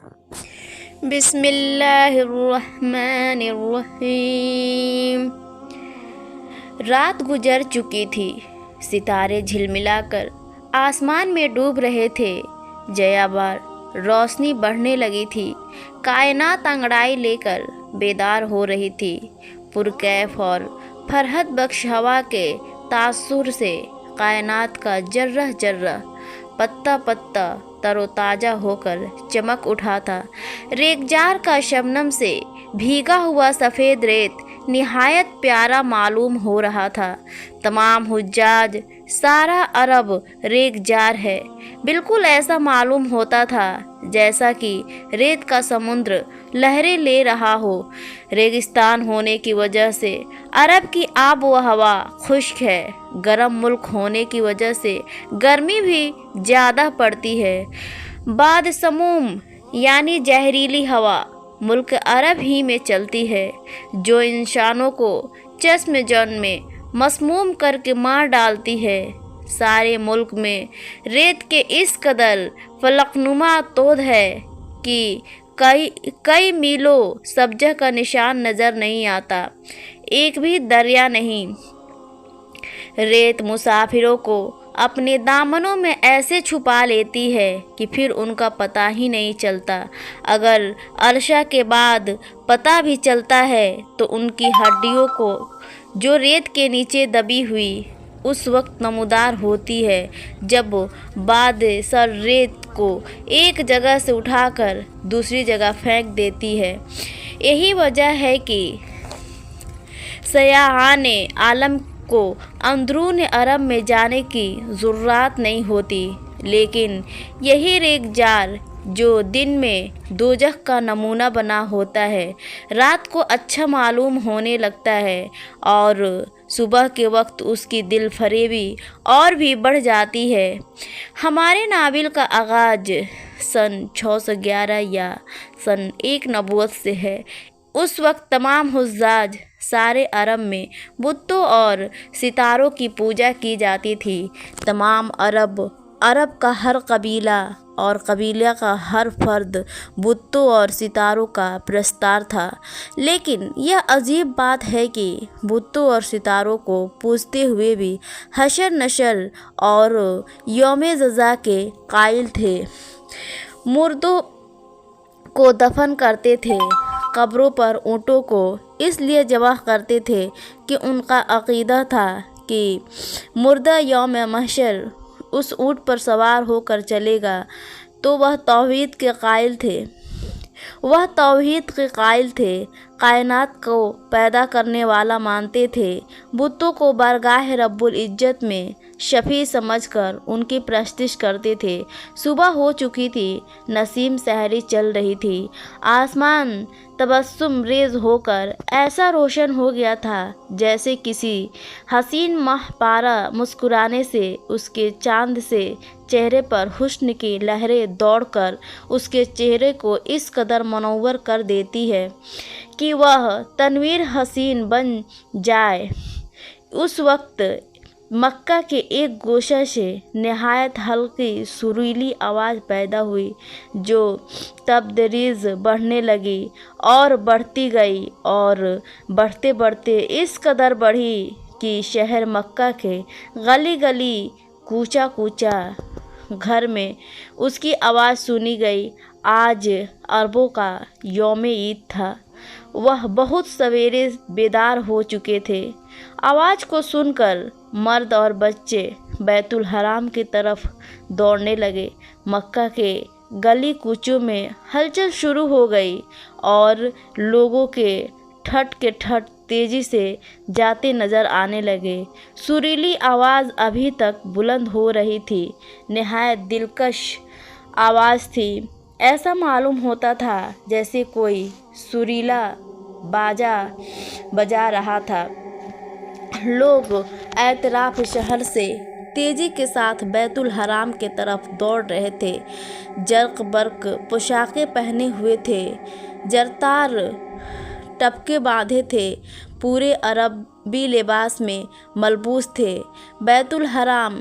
بسم اللہ الرحمن الرحیم۔ رات گزر چکی تھی، ستارے جھلملا کر آسمان میں ڈوب رہے تھے۔ جیا بار روشنی بڑھنے لگی تھی، کائنات انگڑائی لے کر بیدار ہو رہی تھی۔ پرکیف اور فرحت بخش ہوا کے تاثر سے کائنات کا ذرہ ذرہ، پتا پتا تر و تازہ ہو کر چمک اٹھا تھا۔ ریگزار کا شبنم سے بھیگا ہوا سفید ریت نہایت پیارا معلوم ہو رہا تھا۔ تمام حجاج، سارا عرب ریگزار ہے، بالکل ایسا معلوم ہوتا تھا جیسا کہ ریت کا سمندر لہریں لے رہا ہو۔ ریگستان ہونے کی وجہ سے عرب کی آب و ہوا خشک ہے، گرم ملک ہونے کی وجہ سے گرمی بھی زیادہ پڑتی ہے۔ باد سموم یعنی زہریلی ہوا ملک عرب ہی میں چلتی ہے، جو انسانوں کو چشم جن میں مسموم کر کے مار ڈالتی ہے۔ سارے ملک میں ریت کے اس قدر فلک تود ہے کہ کئی میلوں سبزہ کا نشان نظر نہیں آتا، ایک بھی دریا نہیں۔ ریت مسافروں کو اپنے دامنوں میں ایسے چھپا لیتی ہے کہ پھر ان کا پتہ ہی نہیں چلتا۔ اگر عرصہ کے بعد پتہ بھی چلتا ہے تو ان کی ہڈیوں کو جو ریت کے نیچے دبی ہوئی اس وقت نمودار ہوتی ہے جب باد سر ریت کو ایک جگہ سے اٹھا کر دوسری جگہ پھینک دیتی ہے۔ یہی وجہ ہے کہ سیاحان عالم کو اندرون عرب میں جانے کی ضرورت نہیں ہوتی، لیکن یہی ریگزار جو دن میں دوزخ کا نمونہ بنا ہوتا ہے، رات کو اچھا معلوم ہونے لگتا ہے اور صبح کے وقت اس کی دل فریبی اور بھی بڑھ جاتی ہے۔ ہمارے ناول کا آغاز سن 611 یا سن 1 نبوت سے ہے۔ اس وقت تمام حجاج، سارے عرب میں بتوں اور ستاروں کی پوجا کی جاتی تھی۔ تمام عرب کا ہر قبیلہ اور قبیلہ کا ہر فرد بتوں اور ستاروں کا پرستار تھا۔ لیکن یہ عجیب بات ہے کہ بتوں اور ستاروں کو پوجتے ہوئے بھی حشر نشر اور یوم جزا کے قائل تھے۔ مردوں کو دفن کرتے تھے، قبروں پر اونٹوں کو اس لیے ذبح کرتے تھے کہ ان کا عقیدہ تھا کہ مردہ یوم محشر اس اونٹ پر سوار ہو کر چلے گا، تو وہ توحید کے قائل تھے، کائنات کو پیدا کرنے والا مانتے تھے۔ بتوں کو بارگاہ رب العزت میں شفیع سمجھ کر ان کی پرستش کرتے تھے۔ صبح ہو چکی تھی، نسیم سحری چل رہی تھی، آسمان تبسم ریز ہو کر ایسا روشن ہو گیا تھا جیسے کسی حسین ماہ پارہ مسکرانے سے اس کے چاند سے چہرے پر حسن کی لہریں دوڑ کر اس کے چہرے کو اس قدر منور کر دیتی ہے کہ وہ تنویر حسین بن جائے۔ اس وقت مکہ کے ایک گوشہ سے نہایت ہلکی سریلی آواز پیدا ہوئی، جو تبدریج بڑھنے لگی اور بڑھتی گئی اور بڑھتے بڑھتے اس قدر بڑھی کہ شہر مکہ کے گلی گلی، کوچہ کوچہ گھر میں اس کی آواز سنی گئی۔ آج عربوں کا یوم عید تھا، وہ بہت سویرے بیدار ہو چکے تھے۔ آواز کو سن کر مرد اور بچے بیت الحرام کی طرف دوڑنے لگے۔ مکہ کے گلی کوچوں میں ہلچل شروع ہو گئی اور لوگوں کے ٹھٹ کے ٹھٹ تیزی سے جاتے نظر آنے لگے۔ سریلی آواز ابھی تک بلند ہو رہی تھی، نہایت دلکش آواز تھی۔ ایسا معلوم ہوتا تھا جیسے کوئی سریلا باجا بجا رہا تھا۔ لوگ اطراف شہر سے تیزی کے ساتھ بیت الحرام کی طرف دوڑ رہے تھے۔ زرق برق پوشاکیں پہنے ہوئے تھے، زرتار ٹپکے باندھے تھے، پورے عربی لباس میں ملبوس تھے۔ بیت الحرام